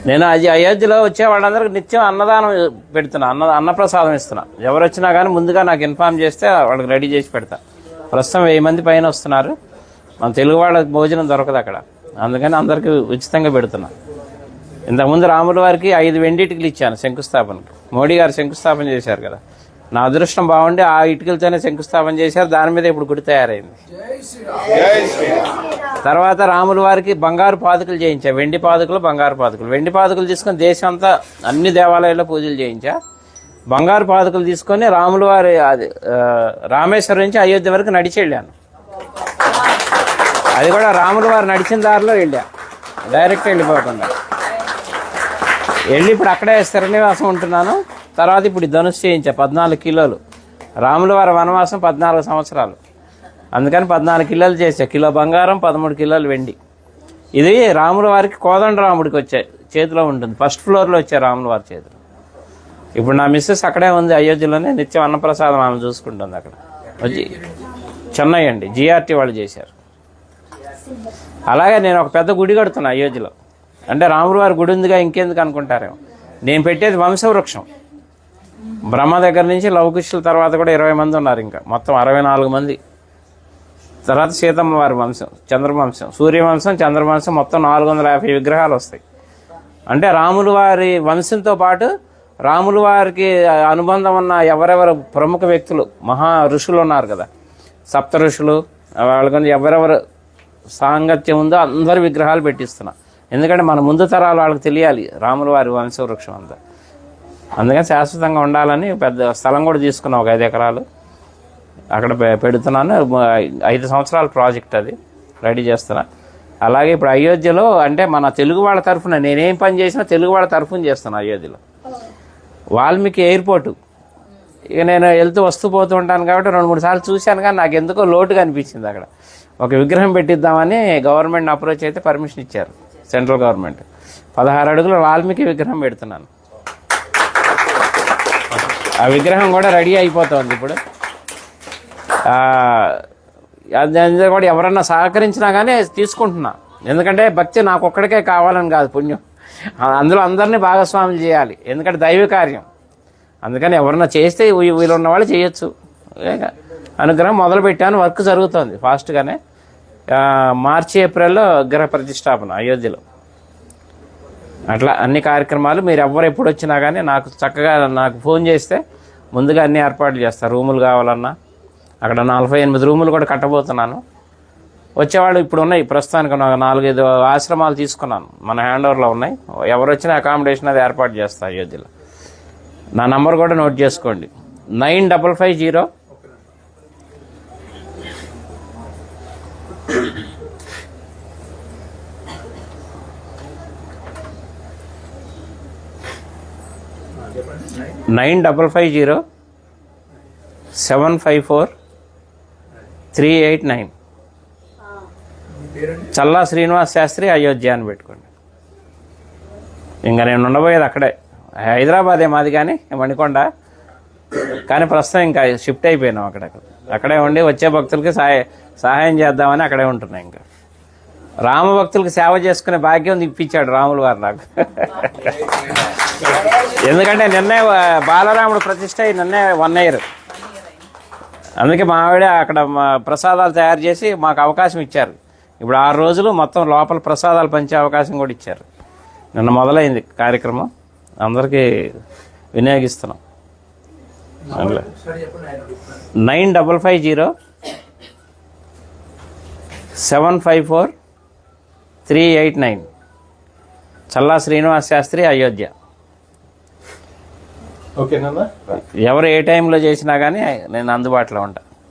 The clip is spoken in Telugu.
నేను అది అయోధ్యలో వచ్చే వాళ్ళందరికీ నిత్యం అన్నదానం పెడుతున్నా, అన్నప్రసాదం ఇస్తున్నా. ఎవరు వచ్చినా కానీ ముందుగా నాకు ఇన్ఫార్మ్ చేస్తే వాళ్ళకి రెడీ చేసి పెడతా. ప్రస్తుతం 1000 మంది పైన వస్తున్నారు. మన తెలుగు వాళ్ళకి భోజనం దొరకదు అక్కడ, అందుకని అందరికీ ఉచితంగా పెడుతున్నా. ఇంతకుముందు రాముల వారికి 5 వెండి ఇటుకలు ఇచ్చాను శంకుస్థాపనకు. మోడీ గారు శంకుస్థాపన చేశారు కదా, నా అదృష్టం బాగుండి ఆ ఇటుకలతోనే శంకుస్థాపన చేశారు. దాని మీద ఇప్పుడు గుడి తయారైంది. తర్వాత రాముల వారికి బంగారు పాదుకలు చేయించా, వెండి పాదుకలు, బంగారు పాదుకలు. వెండి పాదుకలు తీసుకొని దేశం అంతా అన్ని దేవాలయాల్లో పూజలు చేయించా. బంగారు పాదుకలు తీసుకొని రాముల వారి రామేశ్వరం నుంచి అయోధ్య వరకు నడిచి వెళ్ళాను. అది కూడా రాముల వారు నడిచిన దారిలో వెళ్ళా, డైరెక్ట్ వెళ్ళిపోకుండా వెళ్ళి ఇప్పుడు అక్కడే స్థిరనివాసం ఉంటున్నాను. తర్వాత ఇప్పుడు ధనుసు చేయించా 14 కిలోలు. రాముల వారి వనవాసం 14 సంవత్సరాలు, అందుకని 14 కిలోలు చేసా. కిలో బంగారం, 13 కిలోలు వెండి. ఇది రాముల వారికి కోదండరాముడికి వచ్చే చేతిలో ఉంటుంది, ఫస్ట్ ఫ్లోర్లో వచ్చే రాముల వారి చేతిలో. ఇప్పుడు నా మిస్సెస్ అక్కడే ఉంది అయోధ్యలోనే, నిత్యం అన్నప్రసాదం ఆమె చూసుకుంటుంది అక్కడ. వచ్చి చెన్నై అండి, జిఆర్టీ వాళ్ళు చేశారు. అలాగే నేను ఒక పెద్ద గుడి కడుతున్నా అయోధ్యలో. అంటే రాముల వారి గుడి ఉందిగా ఇంకెందుకు అనుకుంటారేమో. నేను పెట్టేది వంశవృక్షం. బ్రహ్మ దగ్గర నుంచి లవకుశుల తర్వాత కూడా 20 మంది ఉన్నారు, ఇంకా మొత్తం 64 మంది. తర్వాత సీతమ్మ వారి వంశం, చంద్రవంశం, సూర్యవంశం, చంద్రవంశం, మొత్తం 450 విగ్రహాలు వస్తాయి. అంటే రాముల వారి వంశంతో పాటు రాముల వారికి అనుబంధం ఉన్న ఎవరెవరు ప్రముఖ వ్యక్తులు, మహా ఋషులు ఉన్నారు కదా, సప్త ఋషులు, వాళ్ళకి ఎవరెవరు సాంగత్యం ఉందో అందరు విగ్రహాలు పెట్టిస్తున్నా. ఎందుకంటే మన ముందు తరాలు వాళ్ళకి తెలియాలి రాముల వారి వంశవృక్షం అంతా. అందుకని శాశ్వతంగా ఉండాలని పెద్ద స్థలం కూడా తీసుకున్నాం, ఒక 5 ఎకరాలు. అక్కడ పెడుతున్నాను. 5 సంవత్సరాల ప్రాజెక్ట్ అది, రెడీ చేస్తున్నా. అలాగే ఇప్పుడు అయోధ్యలో అంటే మన తెలుగు వాళ్ళ తరఫున నేనేం పని చేసినా తెలుగు వాళ్ళ తరఫున చేస్తాను. అయోధ్యలో వాల్మీకి ఎయిర్పోర్టు, ఇక నేను వెళ్తూ వస్తూ పోతూ ఉంటాను కాబట్టి 2-3 సార్లు చూశాను, కానీ నాకు ఎందుకో లోటుగా అనిపించింది. అక్కడ ఒక విగ్రహం పెట్టిద్దామని గవర్నమెంట్ని అప్రోచ్ అయితే పర్మిషన్ ఇచ్చారు, సెంట్రల్ గవర్నమెంట్. 16 అడుగుల వాల్మీకి విగ్రహం పెడుతున్నాను. ఆ విగ్రహం కూడా రెడీ అయిపోతుంది ఇప్పుడు. అది కూడా ఎవరన్నా సహకరించినా కానీ తీసుకుంటున్నా. ఎందుకంటే భక్తి నాకు ఒక్కడికే కావాలని కాదు, పుణ్యం అందులో అందరినీ భాగస్వాములు చేయాలి, ఎందుకంటే దైవ కార్యం. అందుకని ఎవరన్నా చేస్తే వీళ్ళున్న వాళ్ళు చేయొచ్చు. అనుగ్రహం మొదలుపెట్టాను, వర్క్ జరుగుతుంది ఫాస్ట్గానే. మార్చి ఏప్రిల్లో విగ్రహ ప్రతిష్టాపన అయోధ్యలో. అట్లా అన్ని కార్యక్రమాలు మీరు ఎవ్వరు ఎప్పుడు వచ్చినా కానీ నాకు చక్కగా నాకు ఫోన్ చేస్తే ముందుగా అన్ని ఏర్పాట్లు చేస్తారు. రూములు కావాలన్నా అక్కడ 48 రూములు కూడా కట్టబోతున్నాను. వచ్చేవాళ్ళు ఇప్పుడు ఉన్నాయి, ప్రస్తుతానికి 4-5 ఆశ్రమాలు తీసుకున్నాను, మన హ్యాండ్ ఓవర్లో ఉన్నాయి. ఎవరు వచ్చినా అకామిడేషన్ అది ఏర్పాటు చేస్తాను అయోధ్యలో. నా నంబర్ కూడా నోట్ చేసుకోండి, 9550 754-389. చల్లా శ్రీనివాస్ శాస్త్రి అయోధ్య అని పెట్టుకోండి. ఇంకా నేను ఉండబోయేది అక్కడే, హైదరాబాదే మాది కానీ మణికొండ, కానీ ప్రస్తుతం ఇంకా షిఫ్ట్ అయిపోయినాం అక్కడే ఉండి వచ్చే భక్తులకి సహాయం చేద్దామని అక్కడే ఉంటున్నాయి. ఇంకా రామ భక్తులకు సేవ చేసుకునే భాగ్యం ఇప్పించాడు రాముల వారు నాకు. ఎందుకంటే నిన్నే బాలరాముడు ప్రతిష్ట నిన్నే 1 year. అందుకే మా ఆవిడ అక్కడ ప్రసాదాలు తయారు చేసి మాకు అవకాశం ఇచ్చారు. ఇప్పుడు 6 రోజులు మొత్తం లోపల ప్రసాదాలు పంచే అవకాశం కూడా ఇచ్చారు. నిన్న మొదలైంది కార్యక్రమం, అందరికీ వినియోగిస్తున్నాం. 9550-754-389. చల్లా శ్రీనివాస్ శాస్త్రి అయోధ్య. ఓకేనా? ఎవరు ఏ టైంలో చేసినా కానీ నేను అందుబాటులో ఉంటాను.